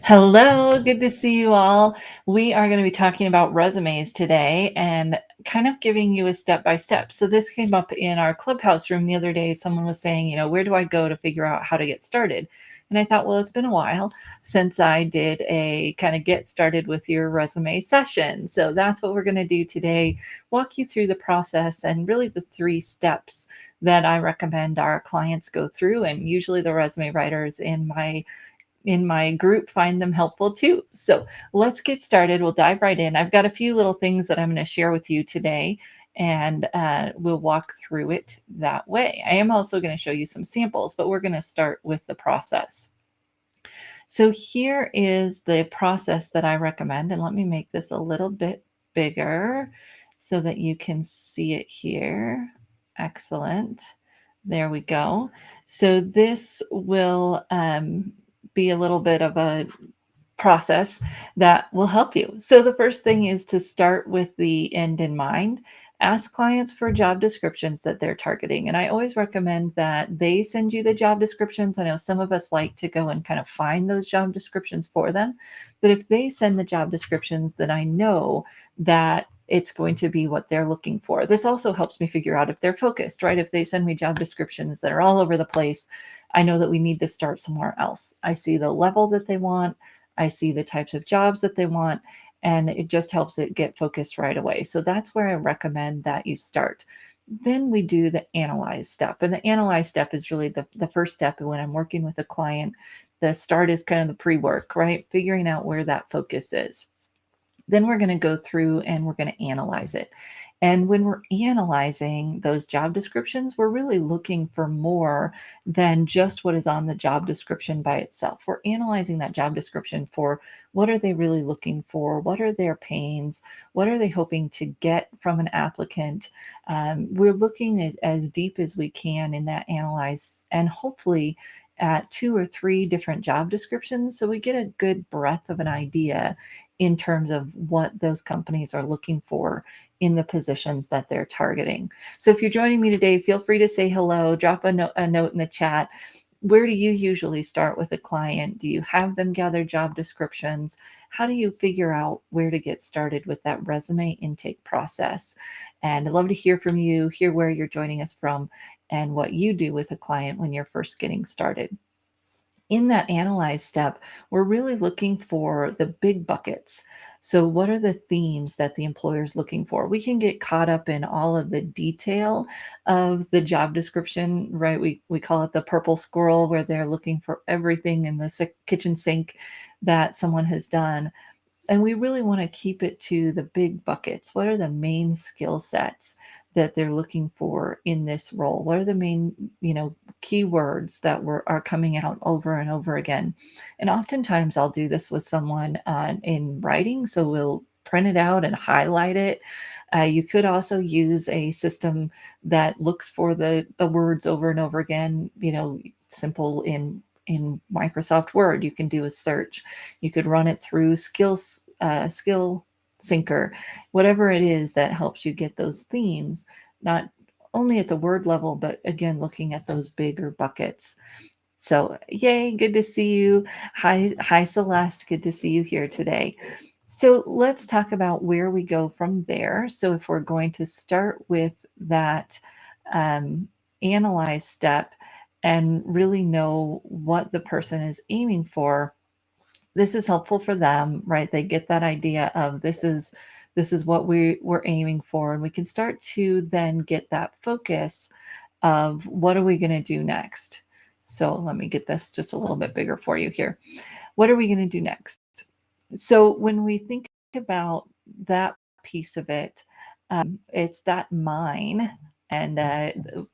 Hello, good to see you all. We are going to be talking about resumes today and kind of giving you a step by step. So, this came up in our clubhouse room the other day. Someone was saying, where do I go to figure out how to get started? And I thought, well, it's been a while since I did a kind of get started with your resume session. So, that's what we're going to do today, walk you through the process and really the 3 steps that I recommend our clients go through. And usually, the resume writers in my group find them helpful too. So let's get started. We'll dive right in. I've got a few little things that I'm going to share with you today, and we'll walk through it that way. I am also going to show you some samples, but we're going to start with the process. So here is the process that I recommend, and let me make this a little bit bigger so that you can see it here. Excellent. There we go. So this will be a little bit of a process that will help you. So the first thing is to start with the end in mind. Ask clients for job descriptions that they're targeting. And I always recommend that they send you the job descriptions. I know some of us like to go and kind of find those job descriptions for them. But if they send the job descriptions, then I know that it's going to be what they're looking for. This also helps me figure out if they're focused, right? If they send me job descriptions that are all over the place, I know that we need to start somewhere else. I see the level that they want. I see the types of jobs that they want, and it just helps it get focused right away. So that's where I recommend that you start. Then we do the analyze step. And the analyze step is really the first step when I'm working with a client. The start is kind of the pre-work, right? Figuring out where that focus is. Then we're going to go through and we're going to analyze it. And when we're analyzing those job descriptions, we're really looking for more than just what is on the job description by itself. We're analyzing that job description for what are they really looking for? What are their pains? What are they hoping to get from an applicant? We're looking as deep as we can in that analyze, and hopefully at 2 or 3 different job descriptions so we get a good breadth of an idea in terms of what those companies are looking for in the positions that they're targeting. So if you're joining me today, feel free to say hello, drop a note in the chat. Where do you usually start with a client? Do you have them gather job descriptions? How do you figure out where to get started with that resume intake process? And I'd love to hear from you, hear where you're joining us from, and what you do with a client when you're first getting started. In that analyze step, we're really looking for the big buckets. So, what are the themes that the employer is looking for? We can get caught up in all of the detail of the job description, right? We call it the purple squirrel, where they're looking for everything in the kitchen sink that someone has done. And we really want to keep it to the big buckets. What are the main skill sets that they're looking for in this role? What are the main, keywords that are coming out over and over again? And oftentimes I'll do this with someone in writing. So we'll print it out and highlight it. You could also use a system that looks for the words over and over again, simple in Microsoft Word. You can do a search. You could run it through Skill Sinker, whatever it is that helps you get those themes, not only at the word level, but again, looking at those bigger buckets. So, yay, good to see you. Hi, Celeste. Good to see you here today. So, let's talk about where we go from there. So, if we're going to start with that analyze step and really know what the person is aiming for, this is helpful for them, right? They get that idea of this is what we're aiming for, and we can start to then get that focus of what are we going to do next. So let me get this just a little bit bigger for you here. What are we going to do next? So when we think about that piece of it, it's that mine. And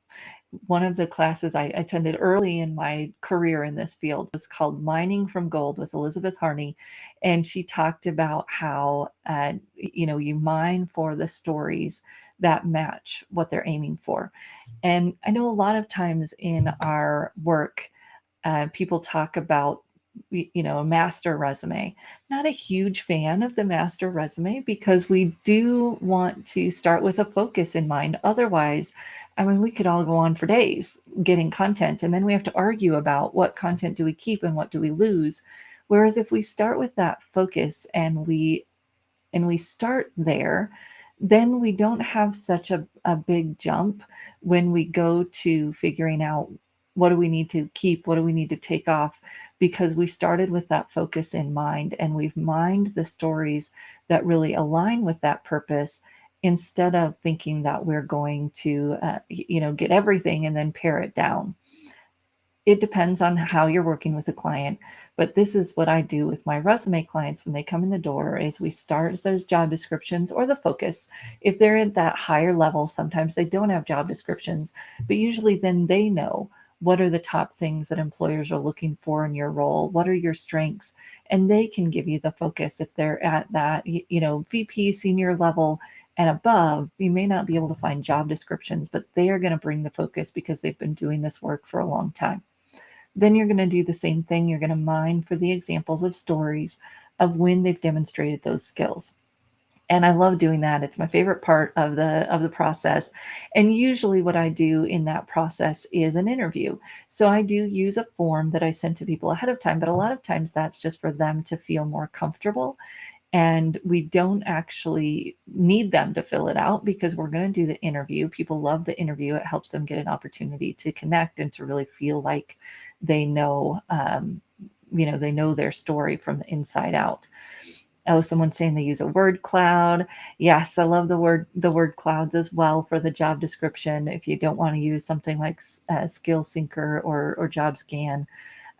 one of the classes I attended early in my career in this field was called Mining from Gold with Elizabeth Harney. And she talked about how, you mine for the stories that match what they're aiming for. And I know a lot of times in our work, people talk about a master resume. Not a huge fan of the master resume because we do want to start with a focus in mind. Otherwise, I mean, we could all go on for days getting content, and then we have to argue about what content do we keep and what do we lose. Whereas if we start with that focus and we start there, then we don't have such a big jump when we go to figuring out what do we need to keep, what do we need to take off, because we started with that focus in mind and we've mined the stories that really align with that purpose instead of thinking that we're going to, get everything and then pare it down. It depends on how you're working with a client, but this is what I do with my resume clients when they come in the door is we start those job descriptions or the focus. If they're at that higher level, sometimes they don't have job descriptions, but usually then they know what are the top things that employers are looking for in your role, what are your strengths, and they can give you the focus. If they're at that VP senior level and above, you may not be able to find job descriptions, but they are going to bring the focus because they've been doing this work for a long time. Then you're going to do the same thing. You're going to mine for the examples of stories of when they've demonstrated those skills. And I love doing that. It's my favorite part of the process. And usually what I do in that process is an interview. So I do use a form that I send to people ahead of time, but a lot of times that's just for them to feel more comfortable, and we don't actually need them to fill it out because we're going to do the interview. People love the interview. It helps them get an opportunity to connect and to really feel like they know, they know their story from the inside out. Oh, someone's saying they use a word cloud. Yes, I love the word clouds as well for the job description. If you don't want to use something like Skill Syncer or Job Scan.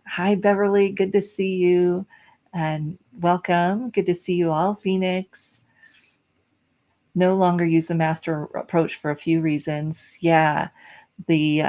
Hi, Beverly. Good to see you. And welcome. Good to see you all. Phoenix. No longer use the master approach for a few reasons. Yeah. The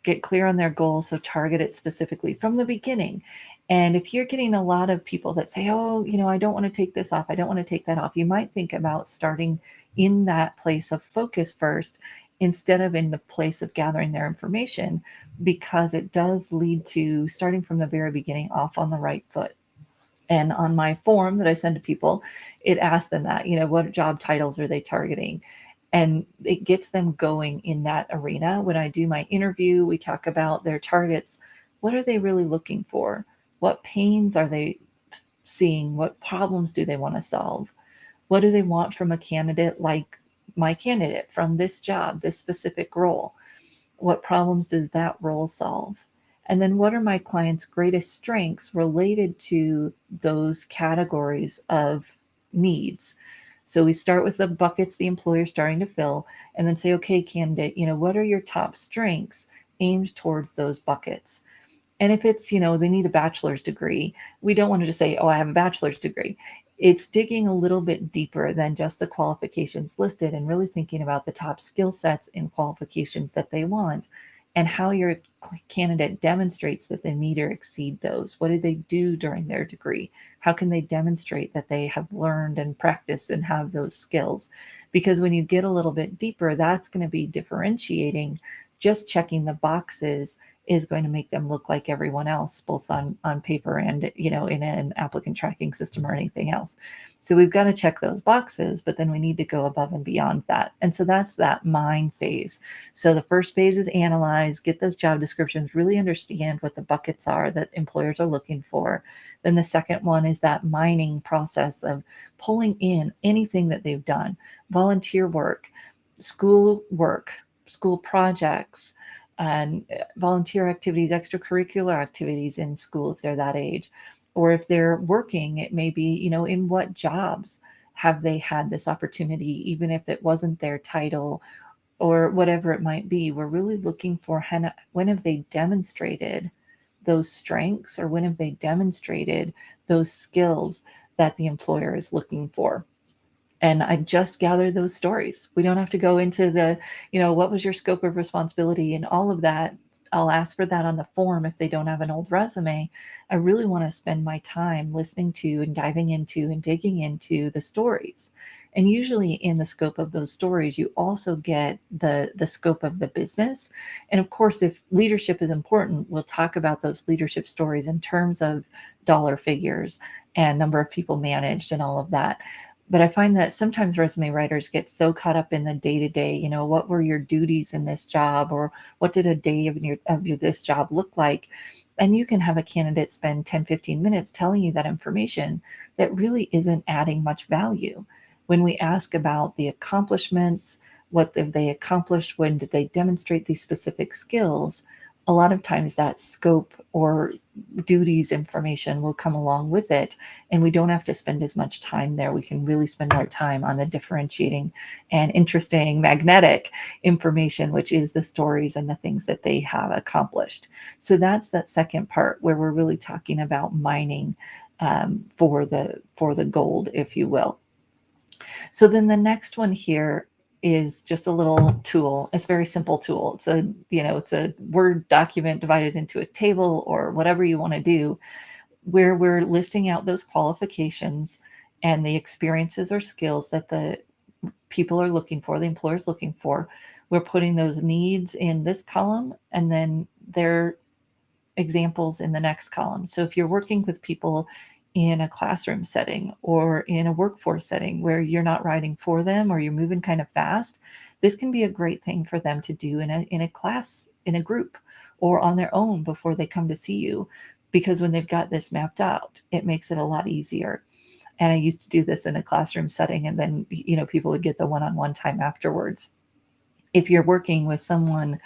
get clear on their goals, so target it specifically from the beginning. And if you're getting a lot of people that say, oh, I don't want to take this off, I don't want to take that off, you might think about starting in that place of focus first instead of in the place of gathering their information, because it does lead to starting from the very beginning off on the right foot. And on my form that I send to people, it asks them that, what job titles are they targeting? And it gets them going in that arena. When I do my interview, we talk about their targets. What are they really looking for? What pains are they seeing? What problems do they want to solve? What do they want from a candidate like my candidate from this job, this specific role? What problems does that role solve? And then what are my clients' greatest strengths related to those categories of needs? So we start with the buckets the employer is starting to fill, and then say, okay, candidate, what are your top strengths aimed towards those buckets? And if it's, they need a bachelor's degree, we don't want to just say, oh, I have a bachelor's degree. It's digging a little bit deeper than just the qualifications listed and really thinking about the top skill sets and qualifications that they want and how your candidate demonstrates that they meet or exceed those. What did they do during their degree? How can they demonstrate that they have learned and practiced and have those skills? Because when you get a little bit deeper, that's going to be differentiating. Just checking the boxes is going to make them look like everyone else, both on paper and, in an applicant tracking system or anything else. So we've got to check those boxes, but then we need to go above and beyond that. And so that's that mine phase. So the first phase is analyze, get those job descriptions, really understand what the buckets are that employers are looking for. Then the second one is that mining process of pulling in anything that they've done, volunteer work, school projects, and volunteer activities, extracurricular activities in school if they're that age. Or if they're working, it may be, in what jobs have they had this opportunity, even if it wasn't their title or whatever it might be. We're really looking for when have they demonstrated those strengths, or when have they demonstrated those skills that the employer is looking for. And I just gathered those stories. We don't have to go into the, what was your scope of responsibility and all of that. I'll ask for that on the form if they don't have an old resume. I really want to spend my time listening to and diving into and digging into the stories. And usually in the scope of those stories, you also get the scope of the business. And of course, if leadership is important, we'll talk about those leadership stories in terms of dollar figures and number of people managed and all of that. But I find that sometimes resume writers get so caught up in the day to day, what were your duties in this job, or what did a day of this job look like? And you can have a candidate spend 10, 15 minutes telling you that information that really isn't adding much value. When we ask about the accomplishments, what have they accomplished, when did they demonstrate these specific skills, a lot of times that scope or duties information will come along with it, and we don't have to spend as much time there. We can really spend our time on the differentiating and interesting magnetic information, which is the stories and the things that they have accomplished. So that's that second part where we're really talking about mining for the gold, if you will. So then the next one here is just a little tool. It's a very simple tool. It's a Word document divided into a table or whatever you want to do, where we're listing out those qualifications and the experiences or skills that the people are looking for, the employer's looking for. We're putting those needs in this column and then their examples in the next column. So if you're working with people in a classroom setting or in a workforce setting where you're not writing for them or you're moving kind of fast, this can be a great thing for them to do in a class, in a group, or on their own before they come to see you. Because when they've got this mapped out, it makes it a lot easier. And I used to do this in a classroom setting, and then people would get the one-on-one time afterwards. If you're working with someone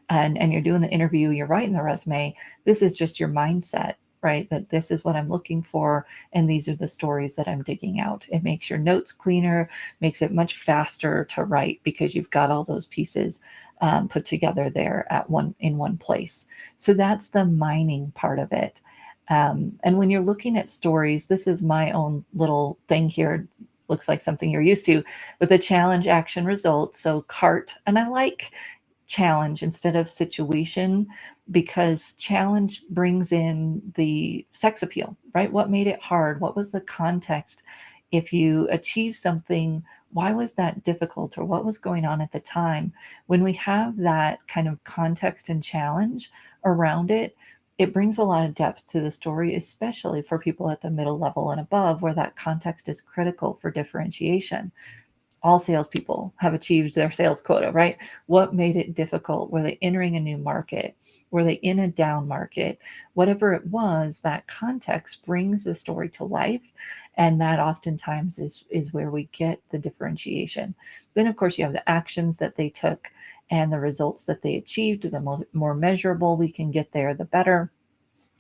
and you're doing the interview, you're writing the resume, this is just your mindset, right? That this is what I'm looking for, and these are the stories that I'm digging out. It makes your notes cleaner, makes it much faster to write because you've got all those pieces put together there in one place. So that's the mining part of it. And when you're looking at stories, this is my own little thing here. Looks like something you're used to, with a challenge, action, result. So CART, and I like challenge instead of situation because challenge brings in the sex appeal, right? What made it hard? What was the context? If you achieve something, why was that difficult, or what was going on at the time? When we have that kind of context and challenge around it, it brings a lot of depth to the story, especially for people at the middle level and above, where that context is critical for differentiation. All salespeople have achieved their sales quota, right? What made it difficult? Were they entering a new market? Were they in a down market? Whatever it was, that context brings the story to life. And that oftentimes is where we get the differentiation. Then, of course, you have the actions that they took and the results that they achieved. The more measurable we can get there, the better.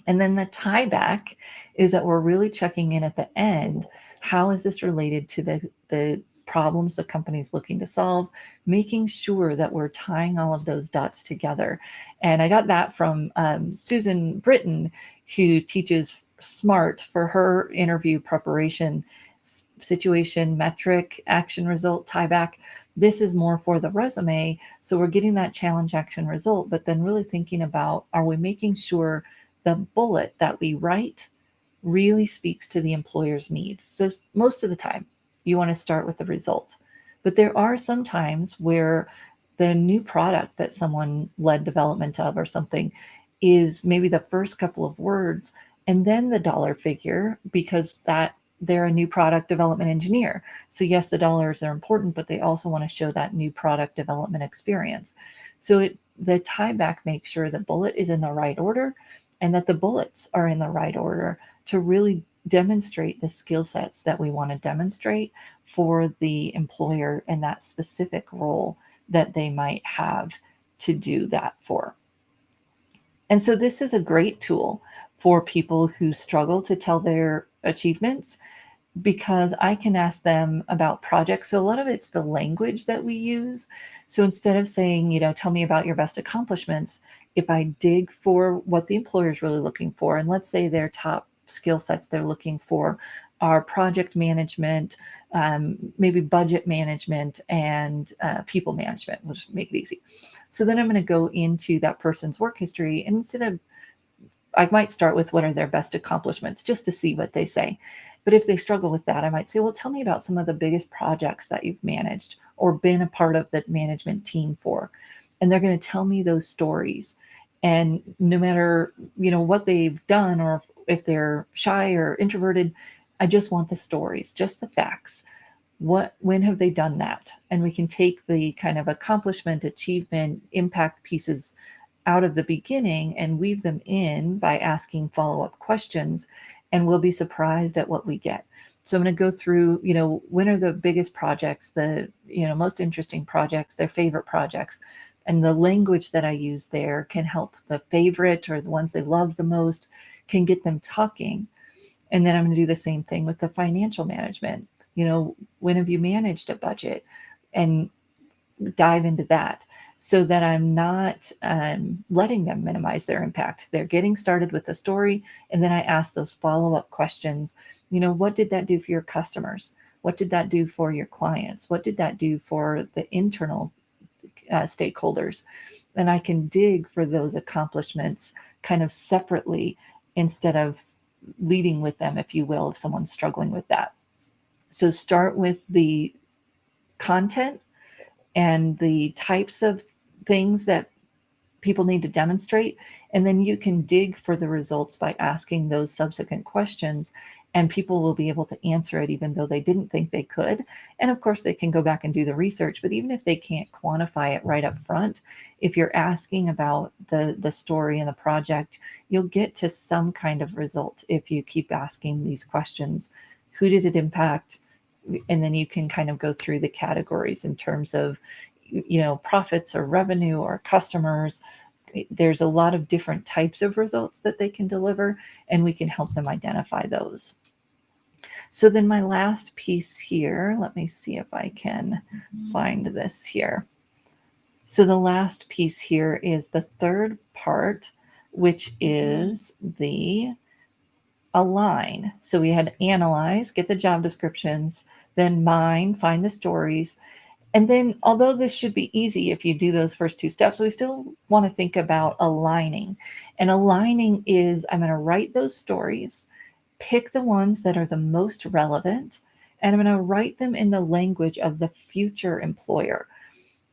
And then the tie back is that we're really checking in at the end. How is this related to the problems the company's looking to solve? Making sure that we're tying all of those dots together. And I got that from Susan Britton, who teaches SMART for her interview preparation: situation, metric, action, result, tie back. This is more for the resume. So we're getting that challenge, action, result, but then really thinking about, are we making sure the bullet that we write really speaks to the employer's needs? So most of the time, you want to start with the result. But there are some times where the new product that someone led development of or something is maybe the first couple of words and then the dollar figure, because that they're a new product development engineer. So yes, the dollars are important, but they also want to show that new product development experience. So the tie back makes sure the bullet is in the right order and that the bullets are in the right order to really demonstrate the skill sets that we want to demonstrate for the employer and that specific role that they might have to do that for. And so this is a great tool for people who struggle to tell their achievements, because I can ask them about projects. So a lot of it's the language that we use. So instead of saying, tell me about your best accomplishments, if I dig for what the employer is really looking for, and let's say their top skill sets they're looking for are project management, maybe budget management, and people management. We'll just make it easy. So then I'm going to go into that person's work history, and I might start with what are their best accomplishments just to see what they say. But if they struggle with that, I might say, well, tell me about some of the biggest projects that you've managed or been a part of the management team for. And they're going to tell me those stories. And no matter, what they've done or if they're shy or introverted, I just want the stories, just the facts. when have they done that? And we can take the kind of accomplishment, achievement, impact pieces out of the beginning and weave them in by asking follow-up questions, and we'll be surprised at what we get. So I'm going to go through, when are the biggest projects, the, most interesting projects, their favorite projects, and the language that I use there can help the favorite or the ones they love the most, can get them talking. And then I'm going to do the same thing with the financial management. When have you managed a budget? And dive into that so that I'm not letting them minimize their impact. They're getting started with the story. And then I ask those follow-up questions. What did that do for your customers? What did that do for your clients? What did that do for the internal stakeholders? And I can dig for those accomplishments kind of separately instead of leading with them, if you will, if someone's struggling with that. So start with the content and the types of things that people need to demonstrate. And then you can dig for the results by asking those subsequent questions, and people will be able to answer it even though they didn't think they could. And of course, they can go back and do the research, but even if they can't quantify it right up front, if you're asking about the story and the project, you'll get to some kind of result if you keep asking these questions. Who did it impact? And then you can kind of go through the categories in terms of, profits or revenue or customers. There's a lot of different types of results that they can deliver, and we can help them identify those. So then my last piece here, let me see if I can find this here. So the last piece here is the third part, which is the align. So we had analyze, get the job descriptions, then mine, find the stories. And then, although this should be easy if you do those first two steps, we still want to think about aligning. And aligning is, I'm going to write those stories, pick the ones that are the most relevant, and I'm going to write them in the language of the future employer.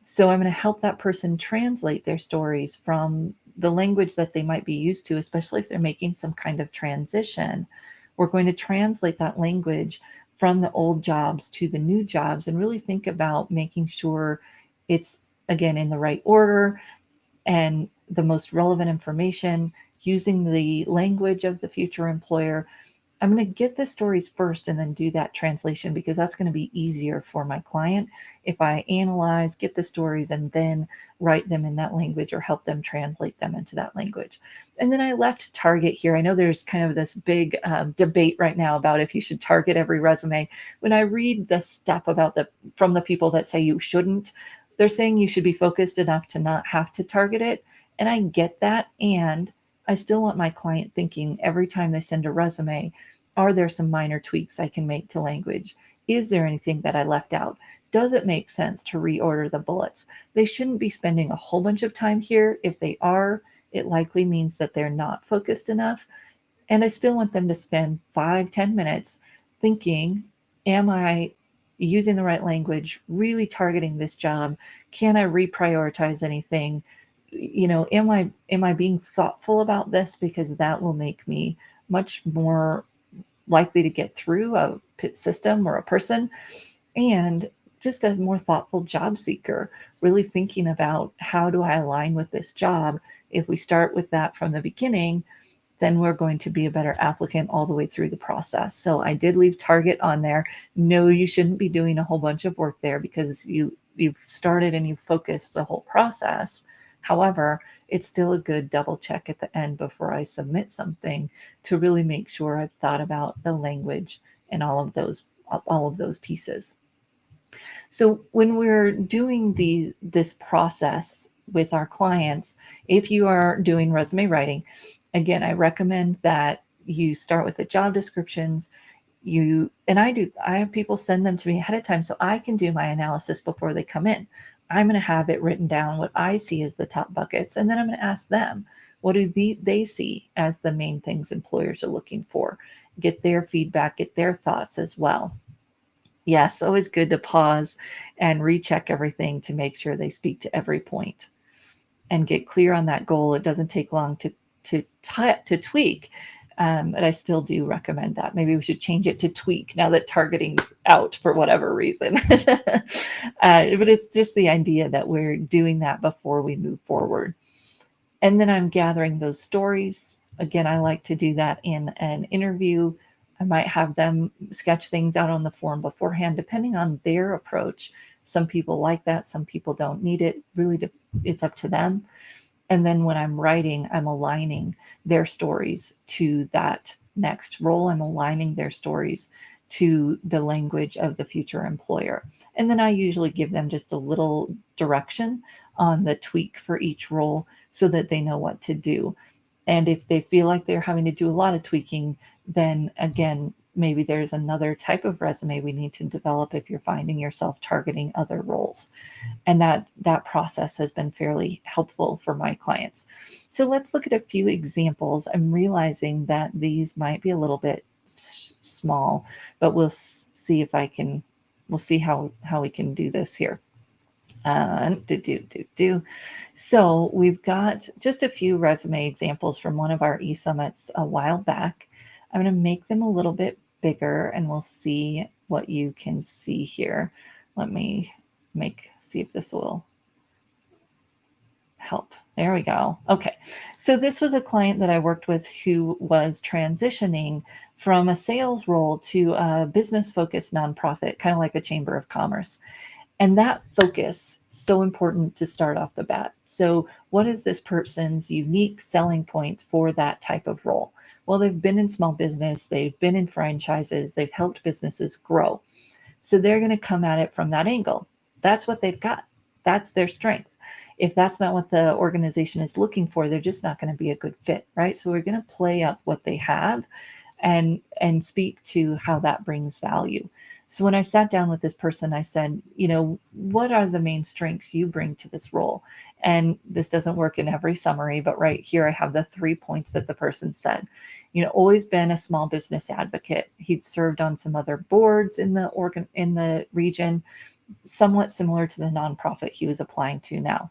So I'm going to help that person translate their stories from the language that they might be used to, especially if they're making some kind of transition. We're going to translate that language from the old jobs to the new jobs and really think about making sure it's, again, in the right order and the most relevant information, using the language of the future employer. I'm going to get the stories first and then do that translation, because that's going to be easier for my client if I analyze, get the stories, and then write them in that language or help them translate them into that language. And then I left target here. I know there's kind of this big debate right now about if you should target every resume. When I read the stuff about from the people that say you shouldn't, they're saying you should be focused enough to not have to target it. And I get that. And I still want my client thinking every time they send a resume, are there some minor tweaks I can make to language? Is there anything that I left out? Does it make sense to reorder the bullets? They shouldn't be spending a whole bunch of time here. If they are, it likely means that they're not focused enough. And I still want them to spend 5-10 minutes thinking, am I using the right language, really targeting this job? Can I reprioritize anything? Am I being thoughtful about this? Because that will make me much more likely to get through a system or a person, and just a more thoughtful job seeker, really thinking about, how do I align with this job? If we start with that from the beginning, then we're going to be a better applicant all the way through the process. So I did leave target on there. No, you shouldn't be doing a whole bunch of work there, because you've started and you've focused the whole process. However, it's still a good double check at the end before I submit something to really make sure I've thought about the language and all of those pieces. So when we're doing this process with our clients, if you are doing resume writing, again, I recommend that you start with the job descriptions. I have people send them to me ahead of time so I can do my analysis before they come in. I'm going to have it written down what I see as the top buckets, and then I'm going to ask them, what do they see as the main things employers are looking for? Get their feedback, get their thoughts as well. Yes, always good to pause and recheck everything to make sure they speak to every point and get clear on that goal. It doesn't take long to tweak. But I still do recommend that. Maybe we should change it to tweak now that targeting's out for whatever reason. But it's just the idea that we're doing that before we move forward. And then I'm gathering those stories. Again, I like to do that in an interview. I might have them sketch things out on the form beforehand, depending on their approach. Some people like that, some people don't need it. Really, it's up to them. And then when I'm writing, I'm aligning their stories to that next role. I'm aligning their stories to the language of the future employer. And then I usually give them just a little direction on the tweak for each role so that they know what to do. And if they feel like they're having to do a lot of tweaking, then again, maybe there's another type of resume we need to develop if you're finding yourself targeting other roles. And that process has been fairly helpful for my clients. So let's look at a few examples. I'm realizing that these might be a little bit small, but we'll see if we'll see how we can do this here. So we've got just a few resume examples from one of our e-summits a while back. I'm going to make them a little bit bigger and we'll see what you can see here. Let me see if this will help. There we go. Okay. So this was a client that I worked with who was transitioning from a sales role to a business focused nonprofit, kind of like a chamber of commerce. And that focus, so important to start off the bat. So what is this person's unique selling points for that type of role? Well, they've been in small business, they've been in franchises, they've helped businesses grow. So they're going to come at it from that angle. That's what they've got. That's their strength. If that's not what the organization is looking for, they're just not going to be a good fit, right? So we're going to play up what they have and speak to how that brings value. So when I sat down with this person, I said, what are the main strengths you bring to this role? And this doesn't work in every summary, but right here I have the 3 points that the person said. Always been a small business advocate. He'd served on some other boards in the region, somewhat similar to the nonprofit he was applying to now.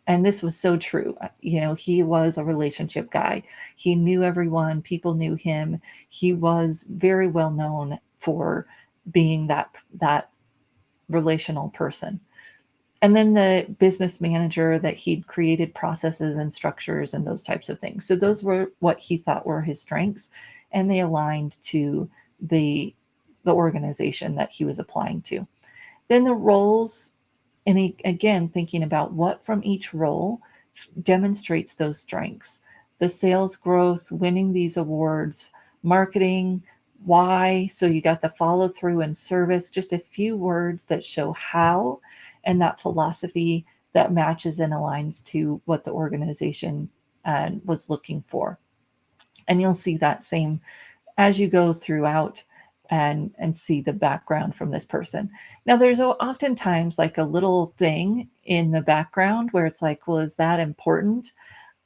And this was so true. He was a relationship guy. He knew everyone. People knew him. He was very well known for being that relational person. And then the business manager, that he'd created processes and structures and those types of things. So those were what he thought were his strengths, and they aligned to the organization that he was applying to. Then the roles, and again, thinking about what from each role demonstrates those strengths. The sales growth, winning these awards, marketing, why. So you got the follow through and service, just a few words that show how, and that philosophy that matches and aligns to what the organization was looking for. And you'll see that same as you go throughout and see the background from this person. Now, there's oftentimes like a little thing in the background where it's like, well, is that important?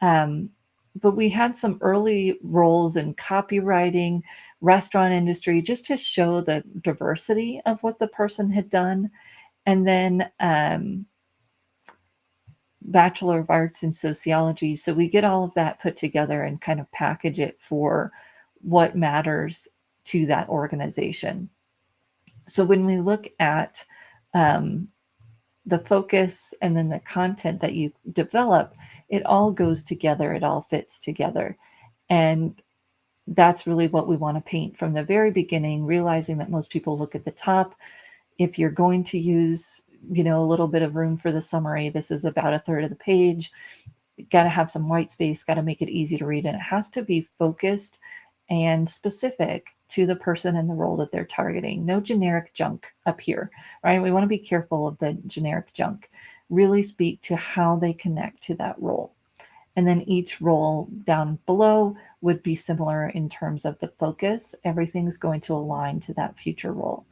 But we had some early roles in copywriting, restaurant industry, just to show the diversity of what the person had done. And then Bachelor of Arts in Sociology. So we get all of that put together and kind of package it for what matters to that organization. So when we look at the focus and then the content that you develop, it all goes together, it all fits together. And that's really what we want to paint from the very beginning, realizing that most people look at the top. If you're going to use, a little bit of room for the summary, this is about a third of the page. Got to have some white space, got to make it easy to read, and it has to be focused and specific to the person and the role that they're targeting. No generic junk up here, right? We want to be careful of the generic junk. Really speak to how they connect to that role. And then each role down below would be similar in terms of the focus. Everything's going to align to that future role.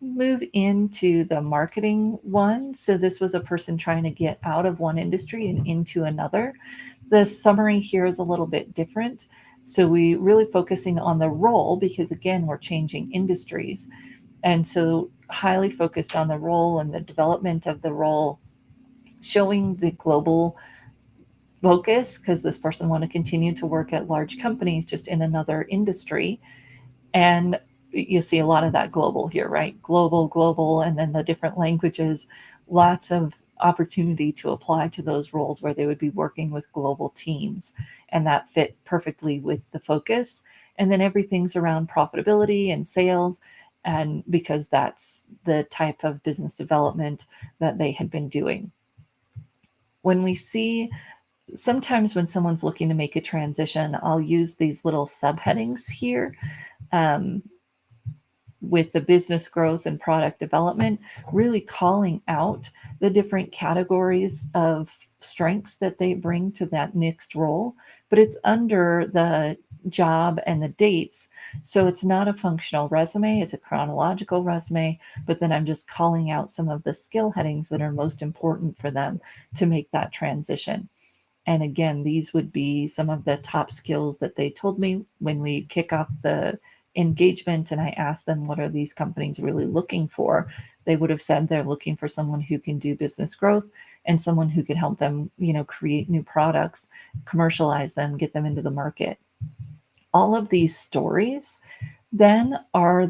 Move into the marketing one. So this was a person trying to get out of one industry and into another. The summary here is a little bit different. So we really focusing on the role because, again, we're changing industries. And so highly focused on the role and the development of the role, showing the global focus because this person want to continue to work at large companies just in another industry. And you see a lot of that global here, right? Global, and then the different languages, lots of opportunity to apply to those roles where they would be working with global teams. And that fit perfectly with the focus. And then everything's around profitability and sales. And because that's the type of business development that they had been doing. When we see sometimes when someone's looking to make a transition, I'll use these little subheadings here. Um, with the business growth and product development, really calling out the different categories of strengths that they bring to that next role, but it's under the job and the dates. So it's not a functional resume, it's a chronological resume, but then I'm just calling out some of the skill headings that are most important for them to make that transition. And again, these would be some of the top skills that they told me when we kick off the engagement and I asked them, what are these companies really looking for? They would have said they're looking for someone who can do business growth and someone who can help them, create new products, commercialize them, get them into the market. All of these stories then are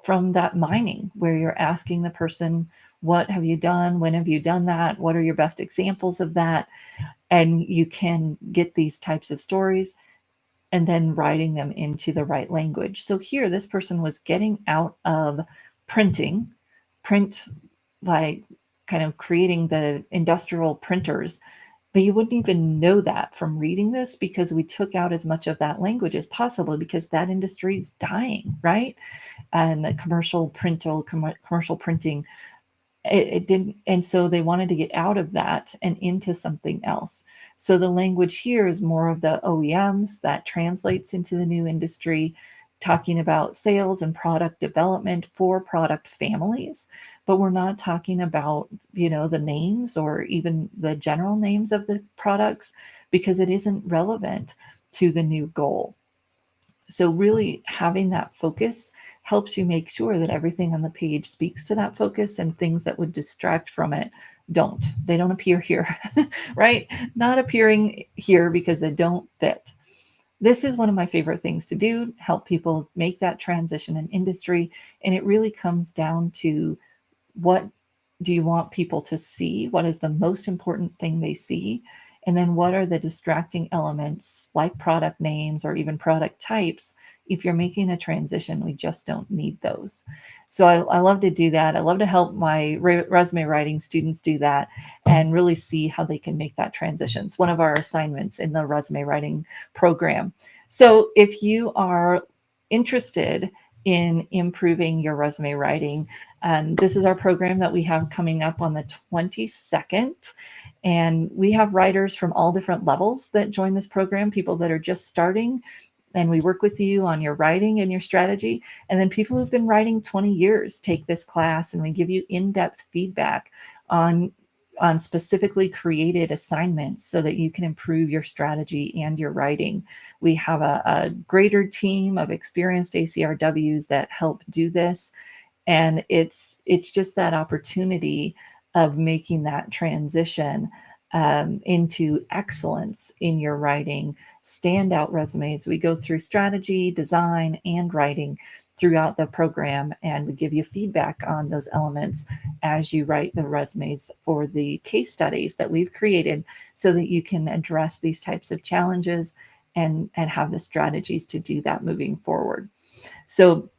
from that mining where you're asking the person, what have you done? When have you done that? What are your best examples of that? And you can get these types of stories and then writing them into the right language. So here, this person was getting out of print, like kind of creating the industrial printers, but you wouldn't even know that from reading this because we took out as much of that language as possible because that industry is dying, right? And the commercial printing, it didn't, and so they wanted to get out of that and into something else. So the language here is more of the OEMs that translates into the new industry, talking about sales and product development for product families, but we're not talking about the names or even the general names of the products because it isn't relevant to the new goal. So really having that focus helps you make sure that everything on the page speaks to that focus, and things that would distract from it they don't appear here, right? Not appearing here because they don't fit. This is one of my favorite things to do, help people make that transition in industry. And it really comes down to, what do you want people to see? What is the most important thing they see? And then what are the distracting elements like product names or even product types? If you're making a transition, we just don't need those. So I love to do that. I love to help my resume writing students do that and really see how they can make that transition. It's one of our assignments in the resume writing program. So if you are interested in improving your resume writing, this is our program that we have coming up on the 22nd. And we have writers from all different levels that join this program, people that are just starting, and we work with you on your writing and your strategy. And then people who've been writing 20 years take this class, and we give you in-depth feedback on specifically created assignments so that you can improve your strategy and your writing. We have a greater team of experienced ACRWs that help do this. And it's just that opportunity of making that transition into excellence in your writing. Standout resumes. We go through strategy, design, and writing throughout the program, and we give you feedback on those elements as you write the resumes for the case studies that we've created so that you can address these types of challenges and have the strategies to do that moving forward. So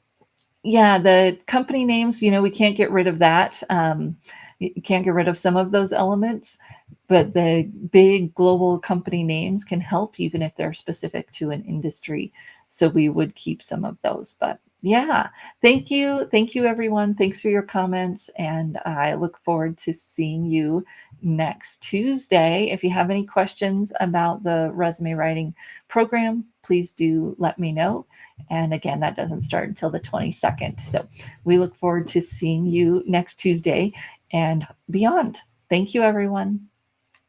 yeah, the company names, we can't get rid of that. You can't get rid of some of those elements, but the big global company names can help even if they're specific to an industry. So we would keep some of those. But yeah, thank you. Thank you, everyone. Thanks for your comments. And I look forward to seeing you next Tuesday. If you have any questions about the resume writing program, please do let me know. And again, that doesn't start until the 22nd. So we look forward to seeing you next Tuesday and beyond. Thank you, everyone.